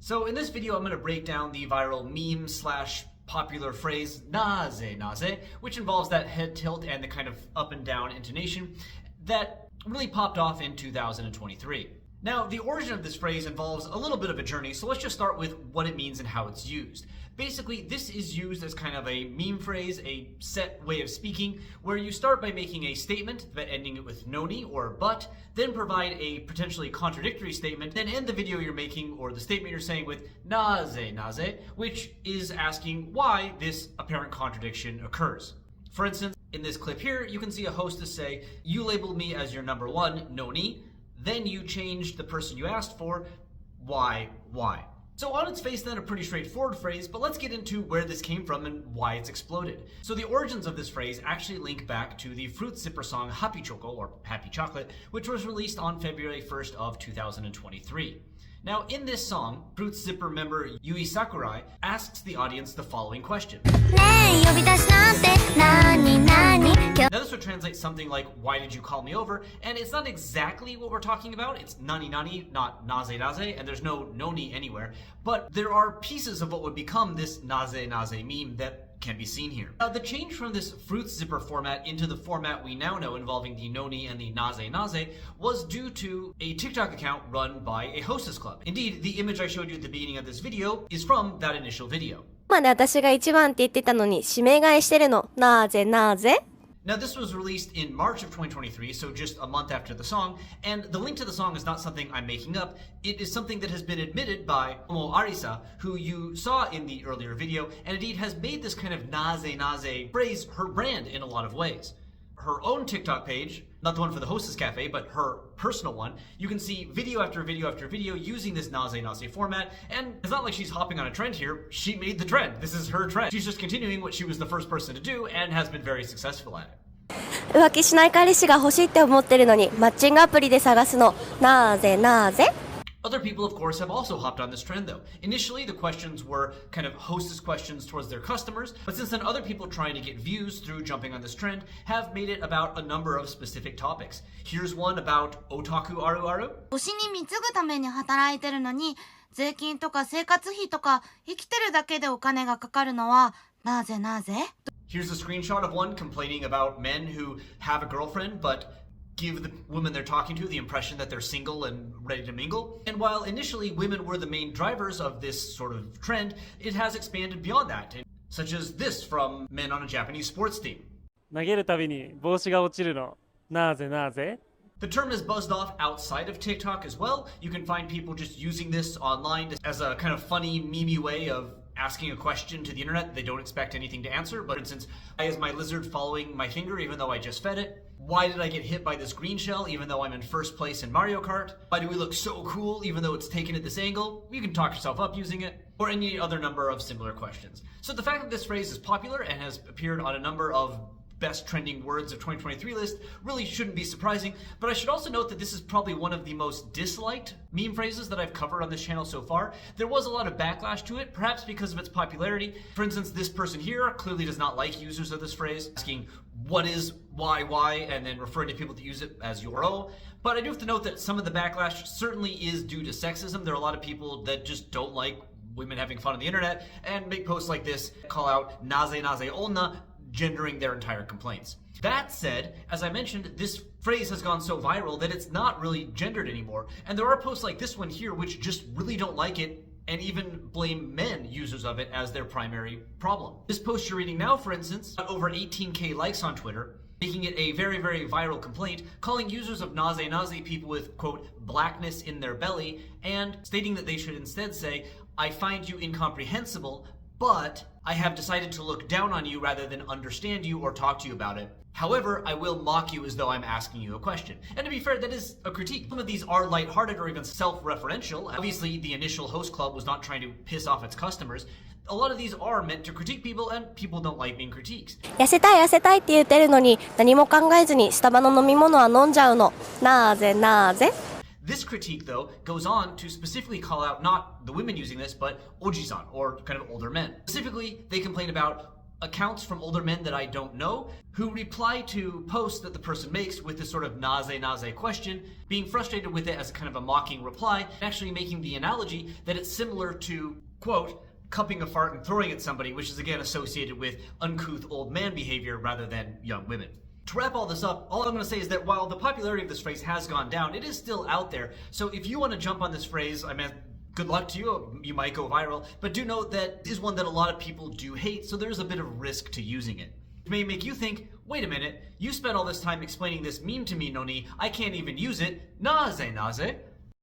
So in this video, I'm going to break down the viral meme slash popular phrase "なぁぜなぁぜ," which involves that head tilt and the kind of up and down intonation that really popped off in 2023. Now, the origin of this phrase involves a little bit of a journey, so let's just start with what it means and how it's used. Basically, this is used as kind of a meme phrase, a set way of speaking, where you start by making a statement, but ending it with noni or but, then provide a potentially contradictory statement, then end the video you're making or the statement you're saying with "naze naze," which is asking why this apparent contradiction occurs. For instance, in this clip here, you can see a hostess say, "You labeled me as your number one, noni, then you changed the person you asked for, why?" So on its face then a pretty straightforward phrase, but let's get into where this came from and why it's exploded. So the origins of this phrase actually link back to the fruit zipper song Happy Choco, or Happy Chocolate, which was released on February 1st of 2023. Now in this song, Fruit Zipper member Yui Sakurai asks the audience the following question. Now this would translate something like, "Why did you call me over?" And it's not exactly what we're talking about. It's nani nani, not naze naze, and there's no noni anywhere. But there are pieces of what would become this naze naze meme that can be seen here. Now the change from this fruit zipper format into the format we now know involving the noni and the naze naze was due to a TikTok account run by a hostess club. Indeed, the image I showed you at the beginning of this video is from that initial video. まで私が一番って言ってたのに指名買いしてるの。なぜなぜ Now this was released in March of 2023, so just a month after the song, and the link to the song is not something I'm making up. It is something that has been admitted by Momo Arisa, who you saw in the earlier video, and indeed has made this kind of naze naze phrase her brand in a lot of ways. Her own TikTok page, not the one for the Hostess Cafe, but her personal one, you can see video after video after video using this naze naze format, and it's not like she's hopping on a trend here, she made the trend. This is her trend. She's just continuing what she was the first person to do and has been very successful at it. 浮気しない彼氏が欲しいって思ってるのにマッチングアプリで探すの。なぜなぜ Other people, of course, have also hopped on this trend, though. Initially, the questions were kind of hostess questions towards their customers, but since then, other people trying to get views through jumping on this trend have made it about a number of specific topics. Here's one about otaku aru aru. 推しに貢ぐために働いてるのに、税金とか生活費とか生きてるだけでお金がかかるのはなぜなぜ Here's a screenshot of one complaining about men who have a girlfriend, but give the women they're talking to the impression that they're single and ready to mingle. And while initially women were the main drivers of this sort of trend, it has expanded beyond that, such as this from men on a Japanese sports team. 投げるたびに帽子が落ちるの。なぜなぜ The term has buzzed off outside of TikTok as well. You can find people just using this online as a kind of funny, memey way of asking a question to the internet they don't expect anything to answer. But for instance, why is my lizard following my finger even though I just fed it? Why did I get hit by this green shell even though I'm in first place in Mario Kart? Why do we look so cool even though it's taken at this angle? You can talk yourself up using it, or any other number of similar questions. So the fact that this phrase is popular and has appeared on a number of best trending words of 2023 list really shouldn't be surprising, but I should also note that this is probably one of the most disliked meme phrases that I've covered on this channel so far. There was a lot of backlash to it, perhaps because of its popularity. For instance, this person here clearly does not like users of this phrase, asking what is why, and then referring to people that use it as yoro. But I do have to note that some of the backlash certainly is due to sexism. There are a lot of people that just don't like women having fun on the internet and make posts like this, call out naze naze onna, gendering their entire complaints. That said, as I mentioned, this phrase has gone so viral that it's not really gendered anymore, and there are posts like this one here which just really don't like it and even blame men users of it as their primary problem. This post you're reading now, for instance, got over 18k likes on Twitter, making it a very, very viral complaint, calling users of naze naze people with, quote, blackness in their belly, and stating that they should instead say, "I find you incomprehensible, but I have decided to look down on you rather than understand you or talk to you about it. However, I will mock you as though I'm asking you a question." And to be fair, that is a critique. Some of these are lighthearted or even self-referential. Obviously, the initial host club was not trying to piss off its customers. A lot of these are meant to critique people, and people don't like being critiqued. 痩せたいって言ってるのに何も考えずにスタバの飲み物は飲んじゃうの。なぜなぜ This critique, though, goes on to specifically call out not the women using this, but oji-san, or kind of older men. Specifically, they complain about accounts from older men that I don't know who reply to posts that the person makes with this sort of naze naze question, being frustrated with it as a kind of a mocking reply, and actually making the analogy that it's similar to, quote, cupping a fart and throwing at somebody, which is again associated with uncouth old man behavior rather than young women. To wrap all this up, all I'm going to say is that while the popularity of this phrase has gone down, it is still out there. So if you want to jump on this phrase, I mean, good luck to you. You might go viral. But do note that it is one that a lot of people do hate, so there's a bit of risk to using it. It may make you think, wait a minute, you spent all this time explaining this meme to me, Noni. I can't even use it. Naze naze.